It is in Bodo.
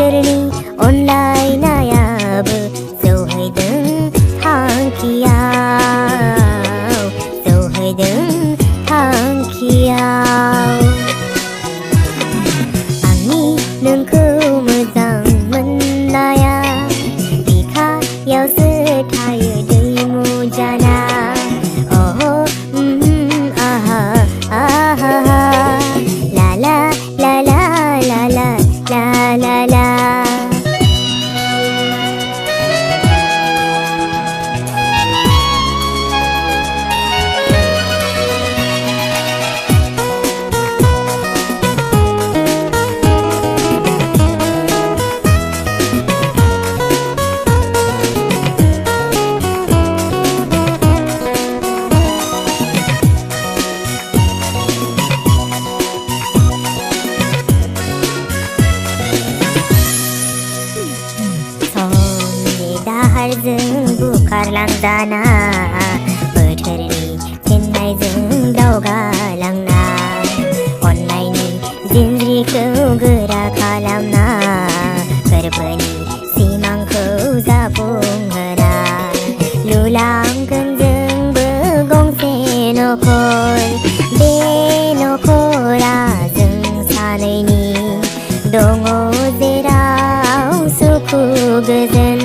बोथोरनि अनलायनायाबो सौहैदों थांखियाव, सौहैदों थांखियाव। आंनि नोंखौ मोजां मोननाया बिखायावसो थायो दैमु जाना। आहा आहा ला ला ला ला ला ला ला ला ला। दाहारजों बुखारलांजाना बोथोरनि थिननायजों दावगालांना अननायनि जिंज्रिखौ गोरा खालामना गोरबोनि सिमांखौ जाफुंहोना लुलांगोन जोंबो गंसे नखर। बे नखरा जों सानैनि दङ जेराव सुखु गोजोन।